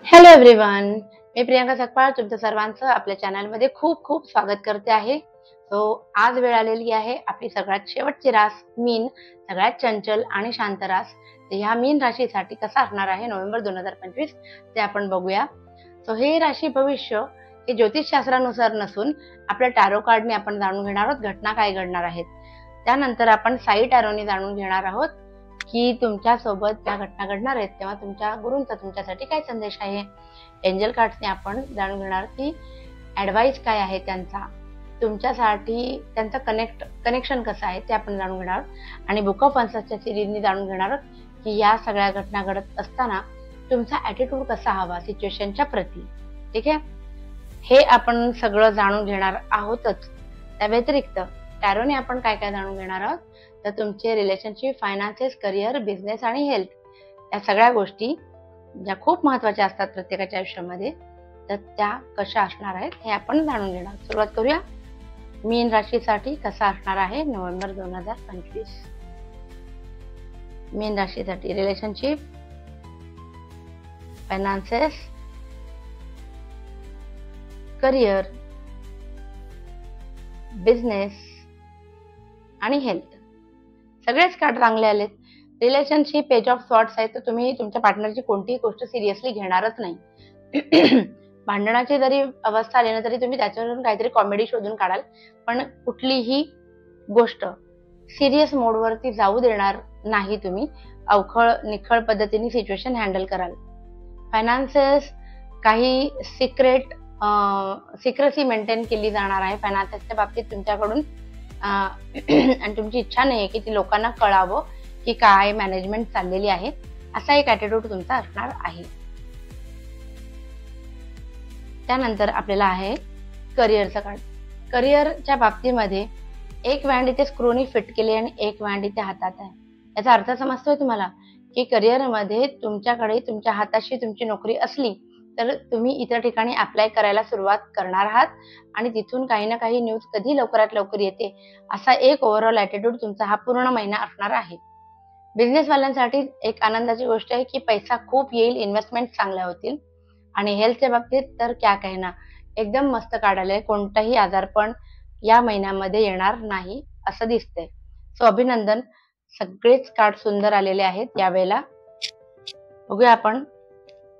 Hello everyone, मी प्रियांका सकपाळ तुमच्या सर्वांचं आपल्या चॅनलमध्ये खूप खूप स्वागत करते आहे. आज वेळ आलेली आहे आपली सगळ्यात शेवटची रास मीन, सगळ्यात चंचल आणि शांत रास. ह्या मीन राशीसाठी कसा असणार आहे नोव्हेंबर 2025 ते आपण बघूया. हे राशी भविष्य हे ज्योतिषशास्त्रानुसार नसून आपल्या टॅरो कार्डने आपण जाणून घेणार आहोत घटना काय घडणार आहेत. त्यानंतर आपण साई टॅरोने जाणून घेणार आहोत की तुमच्या सोबत ज्या घटना घडणार आहेत तेव्हा तुमच्या गुरूंचा तुमच्यासाठी काय संदेश आहे. एंजल कार्ड्सने आपण जाणून घेणार की ऍडवाइस काय आहे त्यांचा, तुमच्यासाठी त्यांचा कनेक्शन कसं आहे ते आपण जाणून घेणार. आणि बुक ऑफ आन्सर्सच्या सिरीजने जाणून घेणार की या सगळ्या घटना घडत असताना तुमचा ऍटिट्यूड कसा हवा सिच्युएशनच्या प्रती. ठीक आहे, हे आपण सगळं जाणून घेणार आहोतच. त्या व्यतिरिक्त टॅरोने आपण काय काय जाणून घेणार आहोत तर तुमचे रिलेशनशिप, फायनान्सेस, करिअर, बिझनेस आणि हेल्थ या सगळ्या गोष्टी ज्या खूप महत्त्वाच्या असतात प्रत्येकाच्या आयुष्यामध्ये, तर त्या कशा असणार आहेत हे आपण जाणून घेणार. सुरुवात करूया. मीन राशीसाठी कसा असणार आहे नोव्हेंबर 2025. मीन राशीसाठी रिलेशनशिप, फायनान्सेस, करिअर, बिझनेस आणि हेल्थ. सगळेच कार्ड चांगले आलेत. रिलेशनशिप, पेज ऑफ सॉर्ट्स आहे, तर तुम्ही तुमच्या पार्टनरची कोणतीही गोष्ट सिरियसली घेणारच नाही. भांडणाची जरी अवस्था आली ना तरी तुम्ही त्याच्यावरून काहीतरी कॉमेडी शोधून काढाल, पण कुठलीही गोष्ट सिरियस मोडवरती जाऊ देणार नाही. तुम्ही अवखळ निखळ पद्धतीने सिच्युएशन हँडल कराल. फायनान्सेस, काही सिक्रेसी मेंटेन केली जाणार आहे फायनान्सेसच्या बाबतीत तुमच्याकडून. आणि तुमची इच्छा नाहीये की ती लोकांना कळावं की काय मॅनेजमेंट चाललेली आहे, असा एक ॲटिट्यूड तुमचा असणार आहे. त्यानंतर आपल्याला आहे करिअरचा कार्ड. करिअरच्या बाबतीमध्ये एक वँड इथे स्क्रूनी फिट केली आणि एक वँड इथे हातात आहे. याचा अर्थ समजतोय तुम्हाला की करिअरमध्ये तुमच्याकडे तुमच्या हाताशी तुमची नोकरी असली तर तुम्ही इतर ठिकाणी अप्लाय करायला सुरुवात करणार आहात आणि तिथून काही ना काही न्यूज कधी लवकरात लवकर येते असा एक ओव्हरऑल ॲटिट्यूड तुमचा हा पूर्ण महिना असणार आहे. बिझनेसवाल्यांसाठी एक आनंदाची गोष्ट आहे की पैसा खूप येईल, इन्व्हेस्टमेंट चांगल्या होतील. आणि हेल्थच्या बाबतीत तर क्या कहना, एकदम मस्त काढायला, कोणताही आजारपण या महिन्यामध्ये येणार नाही असं दिसतंय. अभिनंदन, सगळेच कार्ड सुंदर आलेले आहेत यावेळेला. बघूया आपण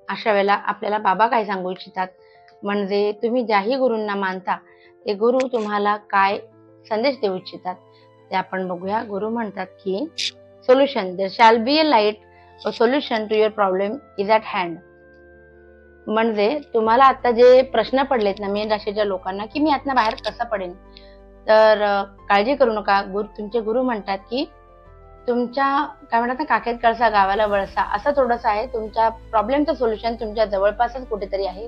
अशा वेळेला आपल्याला बाबा काय सांगू इच्छितात, म्हणजे तुम्ही ज्याही गुरूंना मानता ते गुरु तुम्हाला काय संदेश देऊ इच्छितात ते आपण बघूया. गुरु म्हणतात की solution, there shall be a light, a solution to your problem is at hand. म्हणजे तुम्हाला आता जे प्रश्न पडलेत ना मीन राशीच्या लोकांना की मी यातनं बाहेर कसं पडेन, तर काळजी करू नका. तुमचे गुरु म्हणतात की तुमच्या काय म्हणतात ना, काखेत कळसा गावाला वळसा, असं थोडंसं आहे. तुमच्या प्रॉब्लेमचं सोल्युशन तुमच्या जवळपासच कुठेतरी आहे.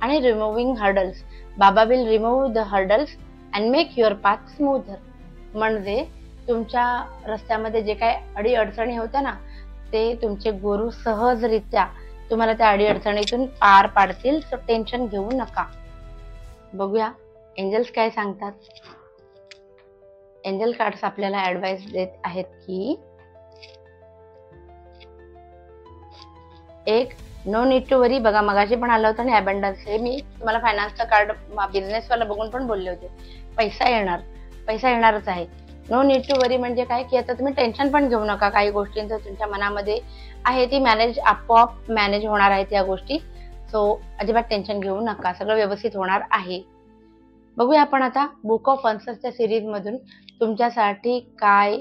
आणि रिमूव्हिंग हर्डल्स, बाबा will remove the hurdles and make your path smoother. म्हणजे तुमच्या रस्त्यामध्ये जे काय अडी अडचणी होत्या ना ते तुमचे गुरु सहजरित्या तुम्हाला त्या अडी अडचणीतून पार पाडतील. सो टेन्शन घेऊ नका. बघूया एंजल्स काय सांगतात. एंजल कार्ड्स आपल्याला ऍडवाइस देत आहेत की एक, नो नीड टू वरी. बघा मगाशी पण आलं होतं आणि अबंडन्स, हे मी तुम्हाला फायनान्सचं कार्ड बिझनेसवाला बघून पण बोलले होते. पैसा येणारच आहे. नो नीड टू वरी म्हणजे काय की आता तुम्ही टेन्शन पण घेऊ नका. काही गोष्टींचं तुमच्या मनामध्ये आहे ती आपोआप मॅनेज होणार आहेत या गोष्टी. सो अजिबात टेन्शन घेऊ नका, सगळं व्यवस्थित होणार आहे. बघूया आपण आता बुक ऑफ आन्सर्सच्या सिरीज मधून तुमच्यासाठी काय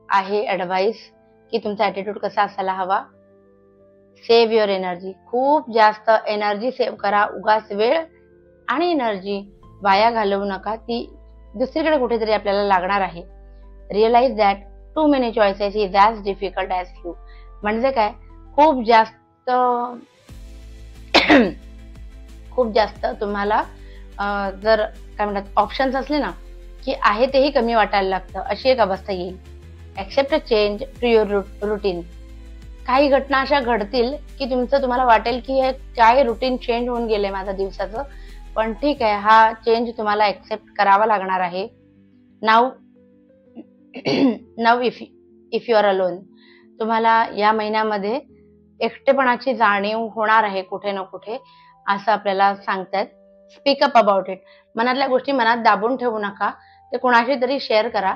आहे ऍडवाइस की तुमचा ॲटिट्यूड कसा असायला हवा. सेव्ह युअर एनर्जी, खूप जास्त एनर्जी सेव्ह करा. उगाच वेळ आणि एनर्जी वाया घालवू नका, ती दुसरीकडे कुठेतरी आपल्याला लागणार आहे. Realise that too many choices is as difficult as few. म्हणजे काय, खूप जास्त तुम्हाला जर काय म्हणतात ऑप्शन्स असले ना की आहे तेही कमी वाटायला लागतं, अशी एक अवस्था येईल. Accept a change to your routine. काही घटना अशा घडतील की तुम्हाला वाटेल की हे काय रुटीन चेंज होऊन गेले माझं दिवसाचं, पण ठीक आहे, हा चेंज तुम्हाला ऍक्सेप्ट करावा लागणार आहे. Now if you are alone, तुम्हाला या महिन्यामध्ये एकटेपणाची जाणीव होणार आहे कुठे ना कुठे, असं आपल्याला सांगतायत. Speak up about it. मनातल्या गोष्टी मनात दाबून ठेवू नका, ते कोणाशी तरी शेअर करा.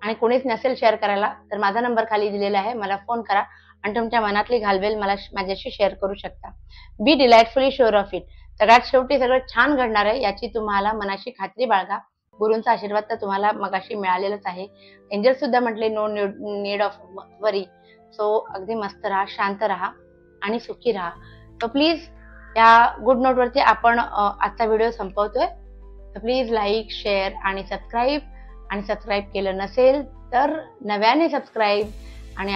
आणि कोणीच नसेल शेअर करायला तर माझा नंबर खाली दिलेला आहे, मला फोन करा आणि तुमच्या मनातली घालवेल मला माझ्याशी शेअर करू शकता. बी डिलाइटफुली शुअर ऑफ इट. सगळ्यात शेवटी सगळं छान घडणार आहे याची तुम्हाला मनाशी खात्री बाळगा. गुरूंचा आशीर्वाद तर तुम्हाला मगाशी मिळालेलाच आहे. एंजल सुद्धा म्हटले no need of worry. So अगदी मस्त राहा, शांत राहा आणि सुखी राहा. सो प्लीज या गुड नोटवरती आपण आजचा व्हिडिओ संपवतोय. तर प्लीज लाईक, शेअर आणि सबस्क्राईब केलं नसेल तर नव्याने सबस्क्राईब. आणि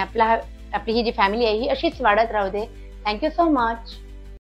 आपली ही जी फॅमिली आहे ही अशीच वाढत राहू दे. Thank you so much.